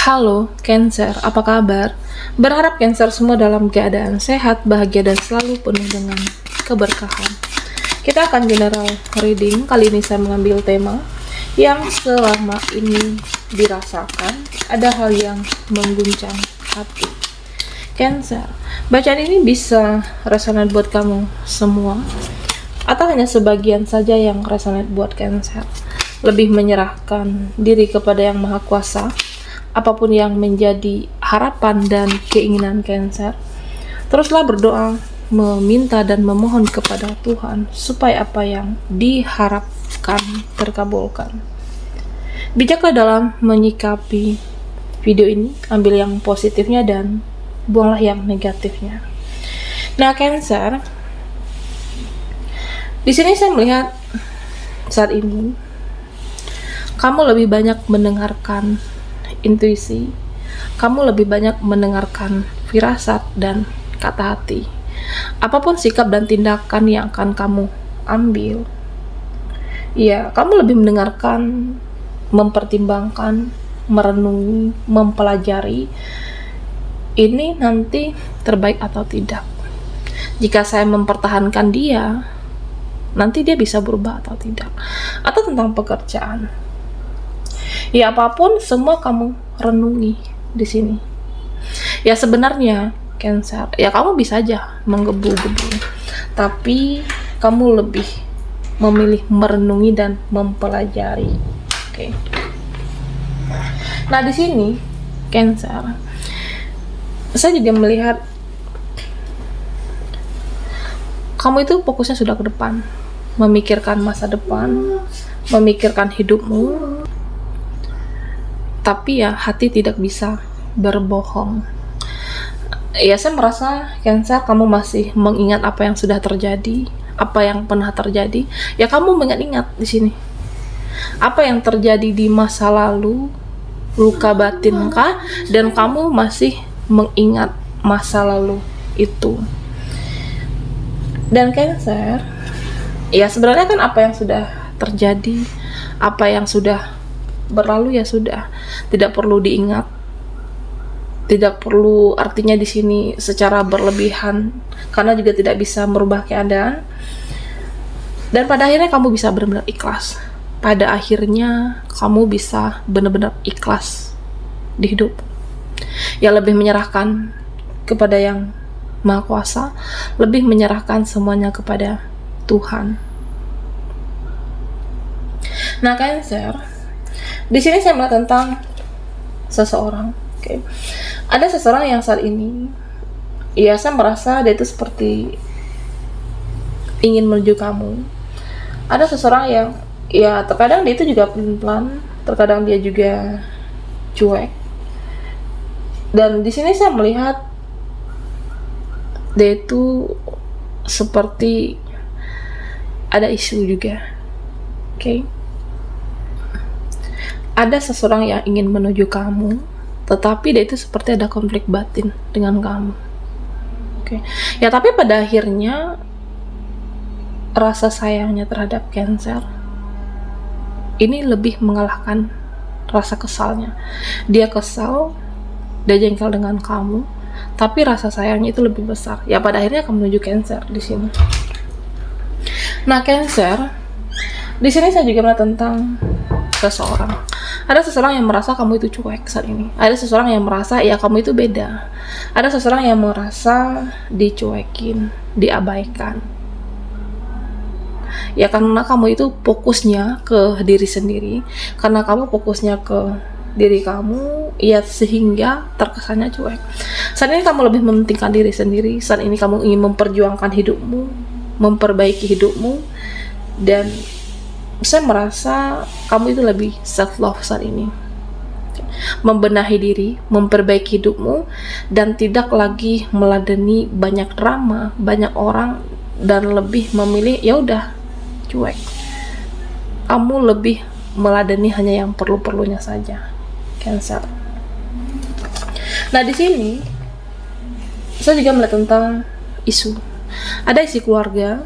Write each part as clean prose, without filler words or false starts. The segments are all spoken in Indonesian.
Halo, Cancer, apa kabar? Berharap Cancer semua dalam keadaan sehat, bahagia, dan selalu penuh dengan keberkahan. Kita akan general reading. Kali ini saya mengambil tema yang selama ini dirasakan ada hal yang mengguncang hati. Cancer, bacaan ini bisa resonate buat kamu semua atau hanya sebagian saja yang resonate buat Cancer. Lebih menyerahkan diri kepada Yang Maha Kuasa, apapun yang menjadi harapan dan keinginan Cancer. Teruslah berdoa, meminta dan memohon kepada Tuhan supaya apa yang diharapkan terkabulkan. Bijaklah dalam menyikapi video ini, ambil yang positifnya dan buanglah yang negatifnya. Nah, Cancer, di sini saya melihat saat ini kamu lebih banyak mendengarkan intuisi, kamu lebih banyak mendengarkan firasat dan kata hati. Apapun sikap dan tindakan yang akan kamu ambil, ya, kamu lebih mendengarkan, mempertimbangkan, merenungi, mempelajari ini nanti terbaik atau tidak. Jika saya mempertahankan dia, nanti dia bisa berubah atau tidak. Atau tentang pekerjaan, ya, apapun semua kamu renungi di sini. Ya, sebenarnya Cancer, ya, kamu bisa aja menggebu-gebu, tapi kamu lebih memilih merenungi dan mempelajari. Oke. Nah, di sini Cancer, saya juga melihat kamu itu fokusnya sudah ke depan, memikirkan masa depan, memikirkan hidupmu. Tapi ya, hati tidak bisa berbohong. Ya, saya merasa Cancer, kamu masih mengingat apa yang sudah terjadi, apa yang pernah terjadi. Ya, kamu mengingat di sini apa yang terjadi di masa lalu, luka batinkah, dan kamu masih mengingat masa lalu itu. Dan Cancer, ya, sebenarnya kan apa yang sudah terjadi, apa yang sudah berlalu ya sudah, tidak perlu diingat, tidak perlu artinya di sini secara berlebihan, karena juga tidak bisa merubah keadaan. Dan pada akhirnya kamu bisa benar-benar ikhlas. Pada akhirnya kamu bisa benar-benar ikhlas di hidup. Ya, lebih menyerahkan kepada Yang Maha Kuasa, lebih menyerahkan semuanya kepada Tuhan. Nah, Cancer, di sini saya melihat tentang seseorang. Oke. Ada seseorang yang saat ini, ya, saya merasa dia itu seperti ingin menuju kamu. Ada seseorang yang, ya, terkadang dia itu juga pelan-pelan, terkadang dia juga cuek. Dan di sini saya melihat dia itu seperti ada isu juga. Oke. Ada seseorang yang ingin menuju kamu, tetapi dia itu seperti ada konflik batin dengan kamu. Oke. Ya, tapi pada akhirnya rasa sayangnya terhadap Cancer ini lebih mengalahkan rasa kesalnya. Dia kesal, dia jengkel dengan kamu, tapi rasa sayangnya itu lebih besar. Ya, pada akhirnya kamu menuju Cancer di sini. Nah, Cancer, di sini saya juga melihat tentang seseorang. Ada seseorang yang merasa kamu itu cuek saat ini. Ada seseorang yang merasa ya kamu itu beda. Ada seseorang yang merasa dicuekin, diabaikan. Ya, karena kamu itu fokusnya ke diri sendiri, karena kamu fokusnya ke diri kamu, ya, sehingga terkesannya cuek. Saat ini kamu lebih mementingkan diri sendiri. Saat ini kamu ingin memperjuangkan hidupmu, memperbaiki hidupmu, dan saya merasa kamu itu lebih self love saat ini, membenahi diri, memperbaiki hidupmu, dan tidak lagi meladeni banyak drama, banyak orang, dan lebih memilih ya udah cuek. Kamu lebih meladeni hanya yang perlu-perlunya saja, Cancer. Nah, di sini saya juga melihat tentang isu. Ada isi keluarga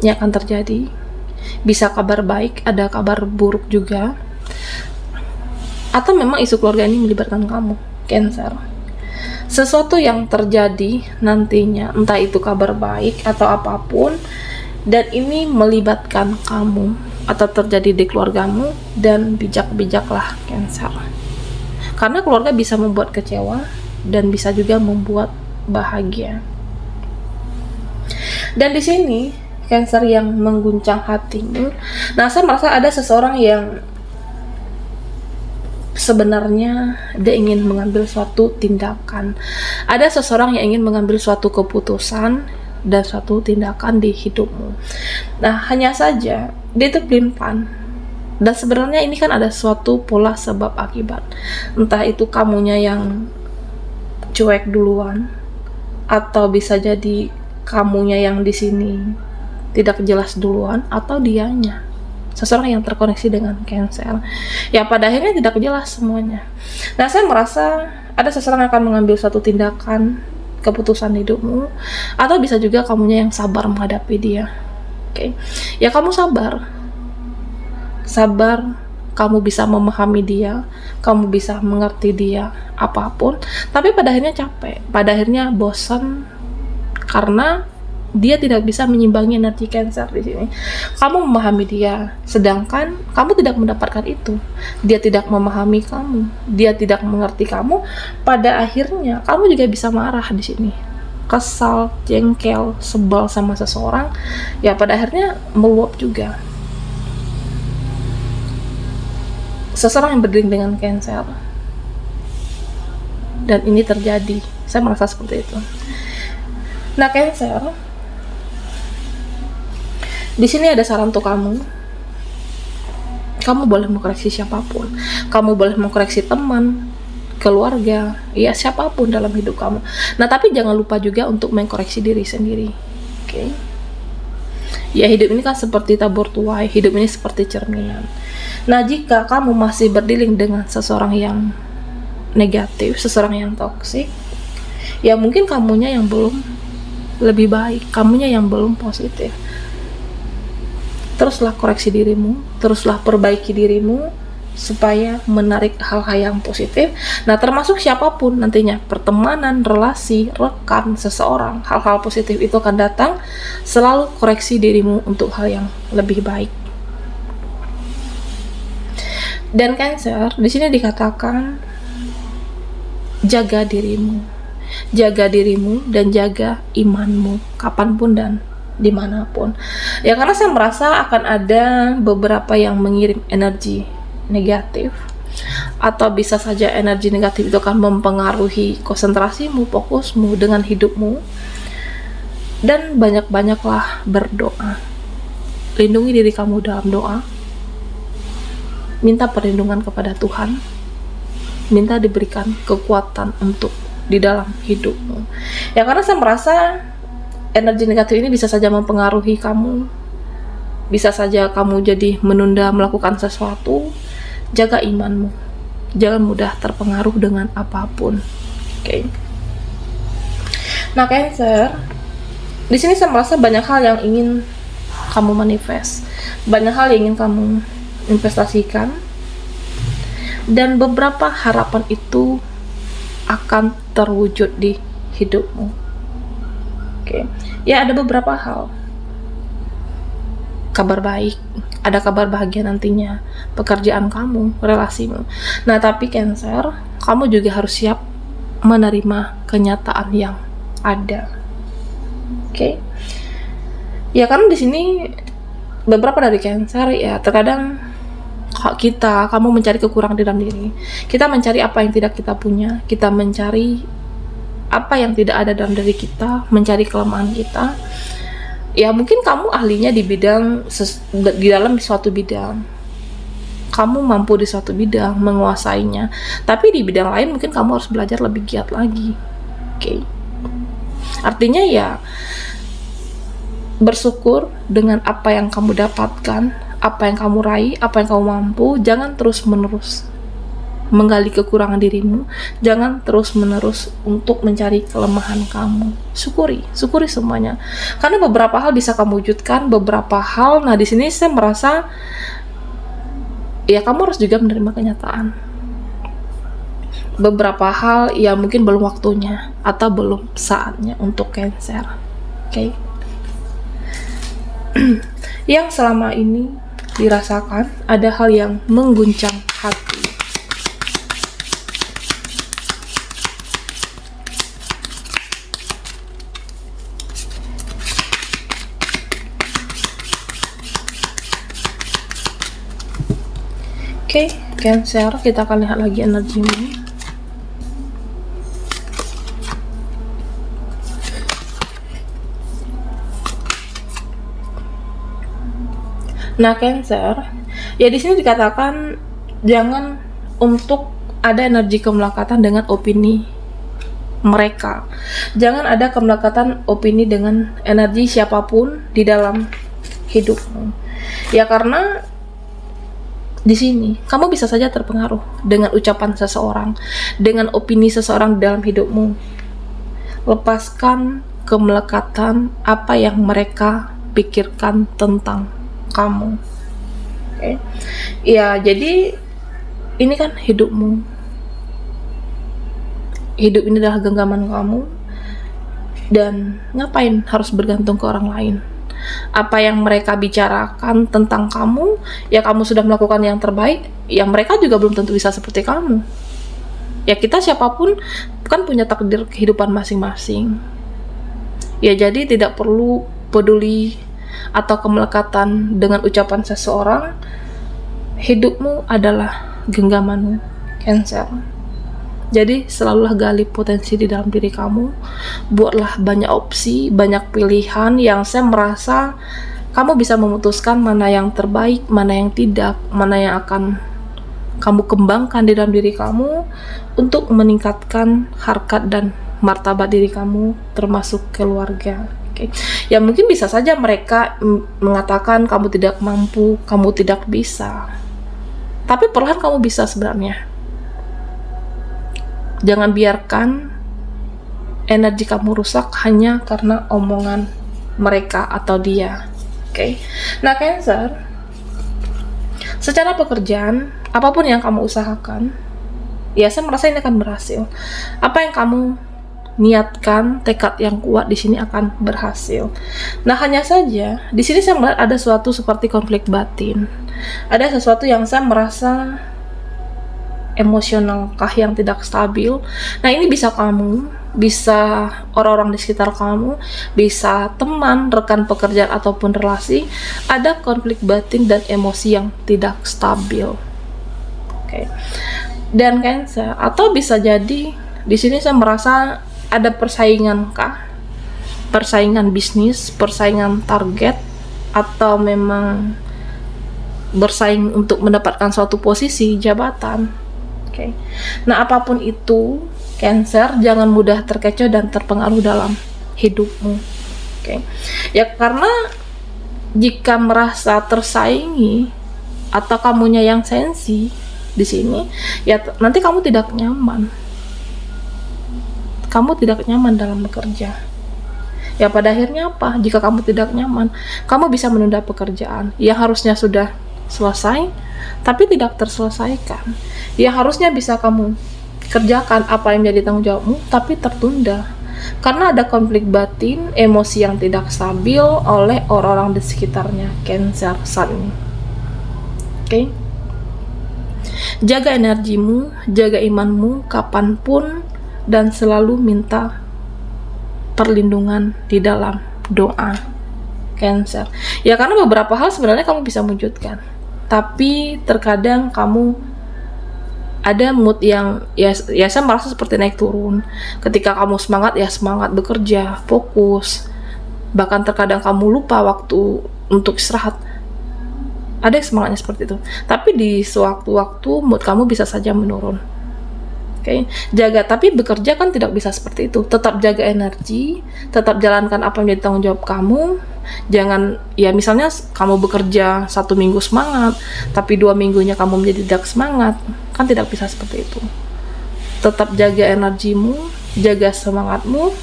yang akan terjadi. Bisa kabar baik, ada kabar buruk juga. Atau memang isu keluarga ini melibatkan kamu, Cancer. Sesuatu yang terjadi nantinya, entah itu kabar baik atau apapun, dan ini melibatkan kamu atau terjadi di keluargamu, dan bijak-bijaklah, Cancer. Karena keluarga bisa membuat kecewa dan bisa juga membuat bahagia. Dan di sini Cancer yang mengguncang hatimu. Nah, saya merasa ada seseorang yang sebenarnya dia ingin mengambil suatu tindakan. Ada seseorang yang ingin mengambil suatu keputusan dan suatu tindakan di hidupmu. Nah, hanya saja dia itu pelin-pelan. Dan sebenarnya ini kan ada suatu pola sebab akibat. Entah itu kamunya yang cuek duluan, atau bisa jadi kamunya yang di sini tidak jelas duluan, atau dianya, seseorang yang terkoneksi dengan Cancer, ya pada akhirnya tidak jelas semuanya. Nah, saya merasa ada seseorang yang akan mengambil suatu tindakan, keputusan hidupmu, atau bisa juga kamunya yang sabar menghadapi dia. Oke. Ya, kamu sabar, kamu bisa memahami dia, kamu bisa mengerti dia, apapun, tapi pada akhirnya capek, pada akhirnya bosan, karena dia tidak bisa menyimbangi energi Cancer di sini. Kamu memahami dia, sedangkan kamu tidak mendapatkan itu. Dia tidak memahami kamu, dia tidak mengerti kamu. Pada akhirnya kamu juga bisa marah di sini, kesal, jengkel, sebel sama seseorang. Ya pada akhirnya meluap juga. Seseorang yang berdiri dengan Cancer, dan ini terjadi. Saya merasa seperti itu. Nah, Cancer, di sini ada saran untuk kamu. Kamu boleh mengkoreksi siapapun. Kamu boleh mengkoreksi teman, keluarga, ya siapapun dalam hidup kamu. Nah, tapi jangan lupa juga untuk mengkoreksi diri sendiri. Oke? Ya, hidup ini kan seperti tabur tuai, hidup ini seperti cerminan. Nah, jika kamu masih berdealing dengan seseorang yang negatif, seseorang yang toksik, ya mungkin kamunya yang belum lebih baik, kamunya yang belum positif. Teruslah koreksi dirimu, teruslah perbaiki dirimu supaya menarik hal-hal yang positif. Nah, termasuk siapapun nantinya, pertemanan, relasi, rekan, seseorang, hal-hal positif itu akan datang. Selalu koreksi dirimu untuk hal yang lebih baik. Dan Cancer, di sini dikatakan jaga dirimu dan jaga imanmu kapanpun dan dimanapun. Ya, karena saya merasa akan ada beberapa yang mengirim energi negatif, atau bisa saja energi negatif itu akan mempengaruhi konsentrasimu, fokusmu dengan hidupmu. Dan banyak-banyaklah berdoa. Lindungi diri kamu dalam doa. Minta perlindungan kepada Tuhan. Minta diberikan kekuatan untuk di dalam hidupmu. Ya, karena saya merasa energi negatif ini bisa saja mempengaruhi kamu. Bisa saja kamu jadi menunda melakukan sesuatu. Jaga imanmu. Jangan mudah terpengaruh dengan apapun. Oke. Nah, Cancer, di sini saya merasa banyak hal yang ingin kamu manifest. Banyak hal yang ingin kamu investasikan. Dan beberapa harapan itu akan terwujud di hidupmu. Oke. Ya, ada beberapa hal. Kabar baik, ada kabar bahagia nantinya, pekerjaan kamu, relasimu. Nah, tapi Cancer, kamu juga harus siap menerima kenyataan yang ada. Oke. Ya, karena di sini beberapa dari Cancer, ya terkadang kamu mencari kekurangan di dalam diri. Kita mencari apa yang tidak kita punya, kita mencari apa yang tidak ada dalam diri kita, mencari kelemahan kita. Ya, mungkin kamu ahlinya di dalam suatu bidang, kamu mampu di suatu bidang, menguasainya, tapi di bidang lain mungkin kamu harus belajar lebih giat lagi. Oke. Artinya ya, bersyukur dengan apa yang kamu dapatkan, apa yang kamu raih, apa yang kamu mampu. Jangan terus-menerus menggali kekurangan dirimu, jangan terus-menerus untuk mencari kelemahan kamu. Syukuri semuanya. Karena beberapa hal bisa kamu wujudkan, beberapa hal. Nah, di sini saya merasa ya kamu harus juga menerima kenyataan. beberapa hal ya mungkin belum waktunya atau belum saatnya untuk Cancer. Oke. Yang selama ini dirasakan ada hal yang mengguncang hati. Oke, Cancer, kita akan lihat lagi energimu. Nah, Cancer, ya di sini dikatakan jangan untuk ada energi kemelekatan dengan opini mereka. Jangan ada kemelekatan opini dengan energi siapapun di dalam hidupmu. Ya karena di sini kamu bisa saja terpengaruh dengan ucapan seseorang, dengan opini seseorang di dalam hidupmu. Lepaskan kemelekatan apa yang mereka pikirkan tentang kamu. Oke. Ya, jadi ini kan hidupmu. Hidup ini adalah genggaman kamu, dan ngapain harus bergantung ke orang lain? Apa yang mereka bicarakan tentang kamu, ya kamu sudah melakukan yang terbaik, ya mereka juga belum tentu bisa seperti kamu. Ya kita siapapun kan punya takdir kehidupan masing-masing. Ya jadi tidak perlu peduli atau kemelekatan dengan ucapan seseorang. Hidupmu adalah genggamanmu, Cancer. Jadi selalulah gali potensi di dalam diri kamu. Buatlah banyak opsi, banyak pilihan yang saya merasa kamu bisa memutuskan mana yang terbaik, mana yang tidak, mana yang akan kamu kembangkan di dalam diri kamu untuk meningkatkan harkat dan martabat diri kamu, termasuk keluarga. Oke. Ya mungkin bisa saja mereka mengatakan kamu tidak mampu, kamu tidak bisa. Tapi perlahan kamu bisa sebenarnya. Jangan biarkan energi kamu rusak hanya karena omongan mereka atau dia. Oke. Nah, Cancer, secara pekerjaan, apapun yang kamu usahakan, ya saya merasa ini akan berhasil. Apa yang kamu niatkan, tekad yang kuat di sini akan berhasil. Nah, hanya saja di sini saya melihat ada suatu seperti konflik batin. Ada sesuatu yang saya merasa emosionalkah yang tidak stabil. Nah, ini bisa kamu, bisa orang-orang di sekitar kamu, bisa teman, rekan pekerjaan ataupun relasi, ada konflik batin dan emosi yang tidak stabil. Oke. Dan Cancer, atau bisa jadi di sini saya merasa ada persaingan kah? Persaingan bisnis, persaingan target, atau memang bersaing untuk mendapatkan suatu posisi jabatan. Oke. Nah, apapun itu, Cancer, jangan mudah terkecoh dan terpengaruh dalam hidupmu. Oke. Ya karena jika merasa tersaingi atau kamunya yang sensi di sini, ya nanti kamu tidak nyaman. Kamu tidak nyaman dalam bekerja. Ya pada akhirnya apa? Jika kamu tidak nyaman, kamu bisa menunda pekerjaan yang harusnya sudah selesai tapi tidak terselesaikan. Ya harusnya bisa kamu kerjakan apa yang menjadi tanggung jawabmu tapi tertunda karena ada konflik batin, emosi yang tidak stabil oleh orang-orang di sekitarnya Cancer saat ini. Oke. Jaga energimu, jaga imanmu kapanpun, dan selalu minta perlindungan di dalam doa, Cancer. Ya karena beberapa hal sebenarnya kamu bisa wujudkan, tapi terkadang kamu ada mood yang ya saya merasa seperti naik turun. Ketika kamu semangat, ya semangat bekerja, fokus, bahkan terkadang kamu lupa waktu untuk istirahat. Ada yang semangatnya seperti itu, tapi di sewaktu-waktu mood kamu bisa saja menurun. Oke. Jaga, tapi bekerja kan tidak bisa seperti itu. Tetap jaga energi, tetap jalankan apa yang menjadi tanggung jawab kamu. Jangan, ya misalnya kamu bekerja 1 minggu semangat, tapi 2 minggunya kamu menjadi tidak semangat, kan tidak bisa seperti itu. Tetap jaga energimu, jaga semangatmu,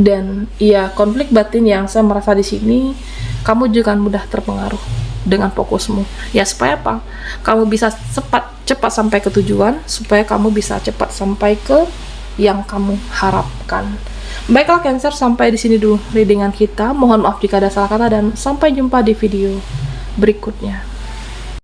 dan ya konflik batin yang saya merasa di sini, kamu juga mudah terpengaruh dengan fokusmu. Ya supaya apa? Kamu bisa cepat sampai ke tujuan, supaya kamu bisa cepat sampai ke yang kamu harapkan. Baiklah Cancer, sampai di sini dulu readingan kita. Mohon maaf jika ada salah kata dan sampai jumpa di video berikutnya.